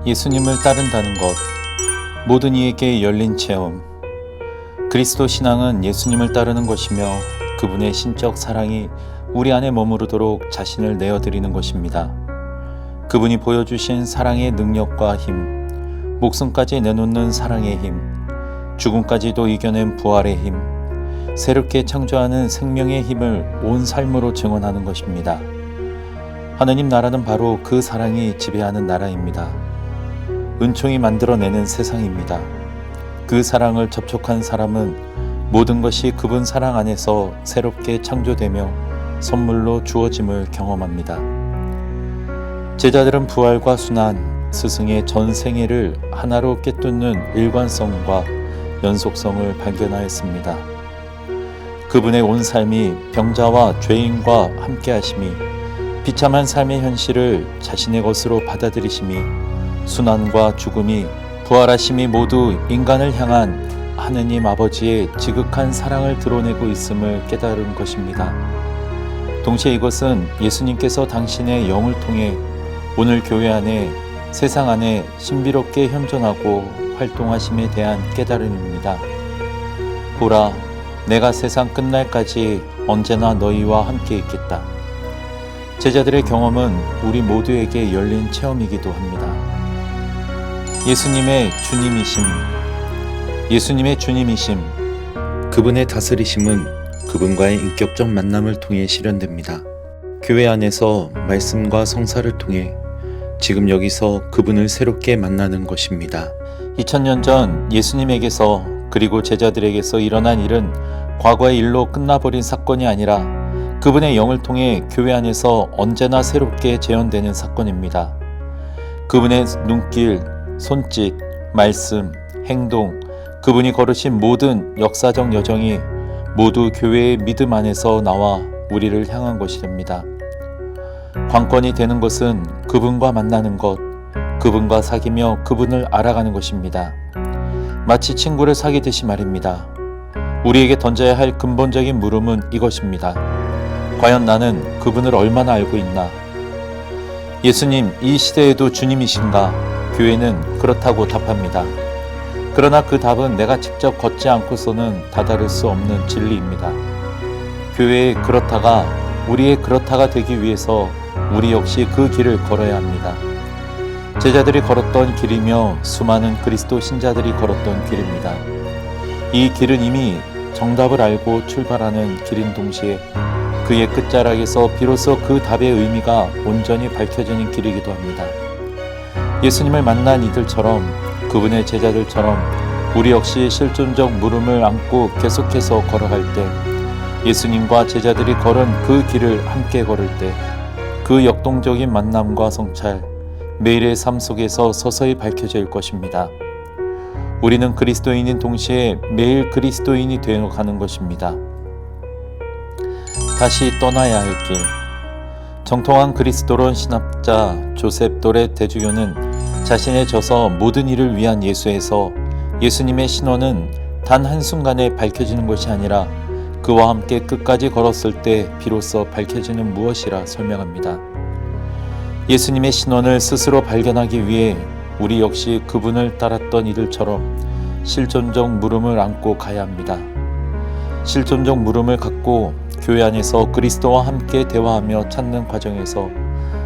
예수님을 따른다는 것, 모든 이에게 열린 체험. 그리스도 신앙은 예수님을 따르는 것이며 그분의 신적 사랑이 우리 안에 머무르도록 자신을 내어드리는 것입니다. 그분이 보여주신 사랑의 능력과 힘, 목숨까지 내놓는 사랑의 힘, 죽음까지도 이겨낸 부활의 힘, 새롭게 창조하는 생명의 힘을 온 삶으로 증언하는 것입니다. 하느님 나라는 바로 그 사랑이 지배하는 나라입니다. 은총이 만들어내는 세상입니다. 그 사랑을 접촉한 사람은 모든 것이 그분 사랑 안에서 새롭게 창조되며 선물로 주어짐을 경험합니다. 제자들은 부활과 순환, 스승의 전 생애를 하나로 깨뚫는 일관성과 연속성을 발견하였습니다. 그분의 온 삶이 병자와 죄인과 함께하심이, 비참한 삶의 현실을 자신의 것으로 받아들이심이, 순환과 죽음이, 부활하심이 모두 인간을 향한 하느님 아버지의 지극한 사랑을 드러내고 있음을 깨달은 것입니다. 동시에 이것은 예수님께서 당신의 영을 통해 오늘 교회 안에, 세상 안에 신비롭게 현존하고 활동하심에 대한 깨달음입니다. 보라, 내가 세상 끝날까지 언제나 너희와 함께 있겠다. 제자들의 경험은 우리 모두에게 열린 체험이기도 합니다. 예수님의 주님이심, 그분의 다스리심은 그분과의 인격적 만남을 통해 실현됩니다. 교회 안에서 말씀과 성사를 통해 지금 여기서 그분을 새롭게 만나는 것입니다. 2000년 전 예수님에게서 그리고 제자들에게서 일어난 일은 과거의 일로 끝나버린 사건이 아니라 그분의 영을 통해 교회 안에서 언제나 새롭게 재현되는 사건입니다. 그분의 눈길, 손짓, 말씀, 행동, 그분이 걸으신 모든 역사적 여정이 모두 교회의 믿음 안에서 나와 우리를 향한 것이 됩니다. 관건이 되는 것은 그분과 만나는 것, 그분과 사귀며 그분을 알아가는 것입니다. 마치 친구를 사귀듯이 말입니다. 우리에게 던져야 할 근본적인 물음은 이것입니다. 과연 나는 그분을 얼마나 알고 있나? 예수님, 이 시대에도 주님이신가? 교회는 그렇다고 답합니다. 그러나 그 답은 내가 직접 걷지 않고서는 다다를 수 없는 진리입니다. 교회의 그렇다가 우리의 그렇다가 되기 위해서 우리 역시 그 길을 걸어야 합니다. 제자들이 걸었던 길이며 수많은 그리스도 신자들이 걸었던 길입니다. 이 길은 이미 정답을 알고 출발하는 길인 동시에 그의 끝자락에서 비로소 그 답의 의미가 온전히 밝혀지는 길이기도 합니다. 예수님을 만난 이들처럼, 그분의 제자들처럼 우리 역시 실존적 물음을 안고 계속해서 걸어갈 때, 예수님과 제자들이 걸은 그 길을 함께 걸을 때, 그 역동적인 만남과 성찰, 매일의 삶 속에서 서서히 밝혀질 것입니다. 우리는 그리스도인인 동시에 매일 그리스도인이 되어가는 것입니다. 다시 떠나야 할 길. 정통한 그리스도론 신학자 조셉 도렛 대주교는 자신의 저서 모든 일을 위한 예수에서 예수님의 신원은 단 한순간에 밝혀지는 것이 아니라 그와 함께 끝까지 걸었을 때 비로소 밝혀지는 무엇이라 설명합니다. 예수님의 신원을 스스로 발견하기 위해 우리 역시 그분을 따랐던 이들처럼 실존적 물음을 안고 가야 합니다. 실존적 물음을 갖고 교회 안에서 그리스도와 함께 대화하며 찾는 과정에서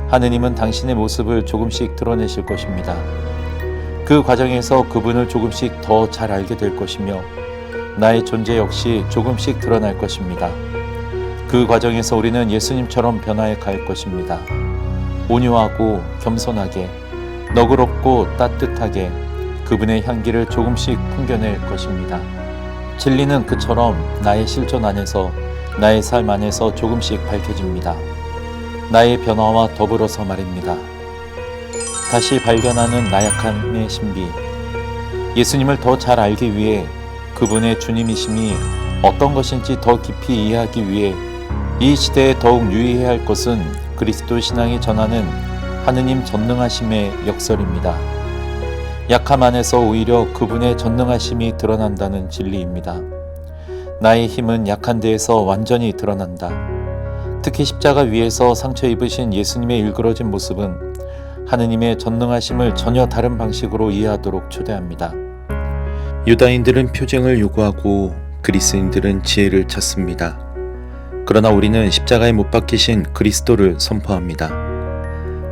하느님은 당신의 모습을 조금씩 드러내실 것입니다. 그 과정에서 그분을 조금씩 더 잘 알게 될 것이며 나의 존재 역시 조금씩 드러날 것입니다. 그 과정에서 우리는 예수님처럼 변화해 갈 것입니다. 온유하고 겸손하게, 너그럽고 따뜻하게 그분의 향기를 조금씩 풍겨낼 것입니다. 진리는 그처럼 나의 실존 안에서, 나의 삶 안에서 조금씩 밝혀집니다. 나의 변화와 더불어서 말입니다. 다시 발견하는 나약함의 신비. 예수님을 더 잘 알기 위해, 그분의 주님이심이 어떤 것인지 더 깊이 이해하기 위해 이 시대에 더욱 유의해야 할 것은 그리스도 신앙이 전하는 하느님 전능하심의 역설입니다. 약함 안에서 오히려 그분의 전능하심이 드러난다는 진리입니다. 나의 힘은 약한 데에서 완전히 드러난다. 특히 십자가 위에서 상처 입으신 예수님의 일그러진 모습은 하느님의 전능하심을 전혀 다른 방식으로 이해하도록 초대합니다. 유다인들은 표징을 요구하고 그리스인들은 지혜를 찾습니다. 그러나 우리는 십자가에 못 박히신 그리스도를 선포합니다.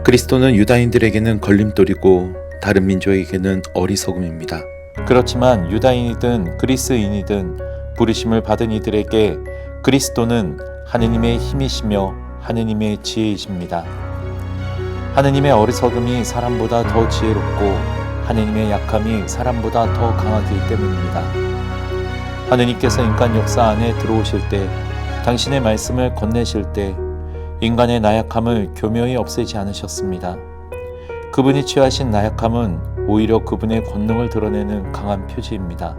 그리스도는 유다인들에게는 걸림돌이고 다른 민족에게는 어리석음입니다. 그렇지만 유다인이든 그리스인이든 부르심을 받은 이들에게 그리스도는 하느님의 힘이시며 하느님의 지혜이십니다. 하느님의 어리석음이 사람보다 더 지혜롭고 하느님의 약함이 사람보다 더 강하기 때문입니다. 하느님께서 인간 역사 안에 들어오실 때, 당신의 말씀을 건네실 때 인간의 나약함을 교묘히 없애지 않으셨습니다. 그분이 취하신 나약함은 오히려 그분의 권능을 드러내는 강한 표지입니다.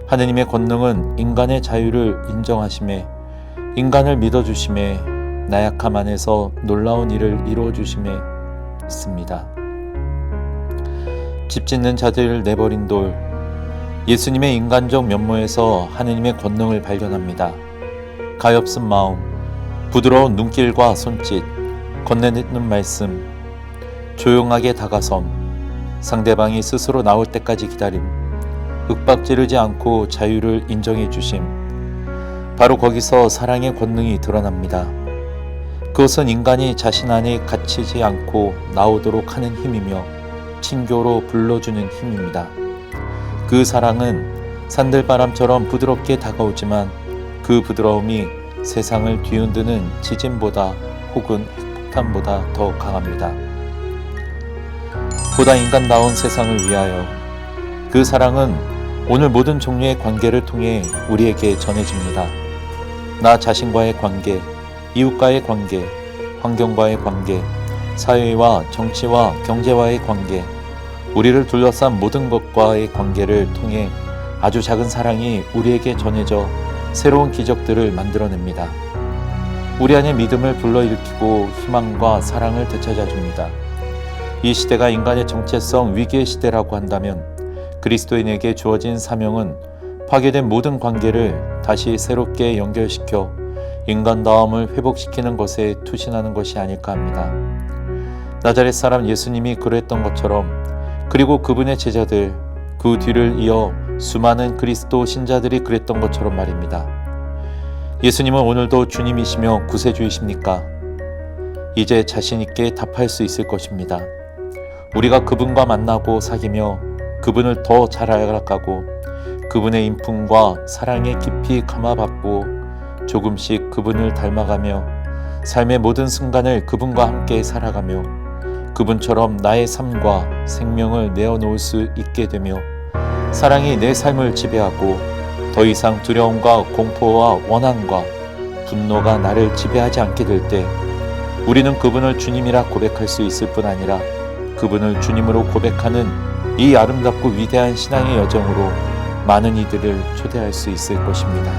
하느님의 권능은 인간의 자유를 인정하심에, 인간을 믿어주심에, 나약함 안에서 놀라운 일을 이루어주심에 있습니다. 집 짓는 자들을 내버린 돌, 예수님의 인간적 면모에서 하느님의 권능을 발견합니다. 가엾은 마음, 부드러운 눈길과 손짓, 건네는 말씀, 조용하게 다가섬, 상대방이 스스로 나올 때까지 기다림, 윽박지르지 않고 자유를 인정해 주심. 바로 거기서 사랑의 권능이 드러납니다. 그것은 인간이 자신 안에 갇히지 않고 나오도록 하는 힘이며 친교로 불러주는 힘입니다. 그 사랑은 산들바람처럼 부드럽게 다가오지만 그 부드러움이 세상을 뒤흔드는 지진보다 혹은 핵폭탄보다 더 강합니다. 보다 인간다운 세상을 위하여. 그 사랑은 오늘 모든 종류의 관계를 통해 우리에게 전해집니다. 나 자신과의 관계, 이웃과의 관계, 환경과의 관계, 사회와 정치와 경제와의 관계, 우리를 둘러싼 모든 것과의 관계를 통해 아주 작은 사랑이 우리에게 전해져 새로운 기적들을 만들어냅니다. 우리 안에 믿음을 불러일으키고 희망과 사랑을 되찾아줍니다. 이 시대가 인간의 정체성 위기의 시대라고 한다면 그리스도인에게 주어진 사명은 파괴된 모든 관계를 다시 새롭게 연결시켜 인간다움을 회복시키는 것에 투신하는 것이 아닐까 합니다. 나자렛 사람 예수님이 그랬던 것처럼, 그리고 그분의 제자들, 그 뒤를 이어 수많은 그리스도 신자들이 그랬던 것처럼 말입니다. 예수님은 오늘도 주님이시며 구세주이십니까? 이제 자신 있게 답할 수 있을 것입니다. 우리가 그분과 만나고 사귀며 그분을 더 잘 알아가고 그분의 인품과 사랑에 깊이 감화받고 조금씩 그분을 닮아가며 삶의 모든 순간을 그분과 함께 살아가며 그분처럼 나의 삶과 생명을 내어놓을 수 있게 되며 사랑이 내 삶을 지배하고 더 이상 두려움과 공포와 원한과 분노가 나를 지배하지 않게 될 때 우리는 그분을 주님이라 고백할 수 있을 뿐 아니라 그분을 주님으로 고백하는 이 아름답고 위대한 신앙의 여정으로 많은 이들을 초대할 수 있을 것입니다.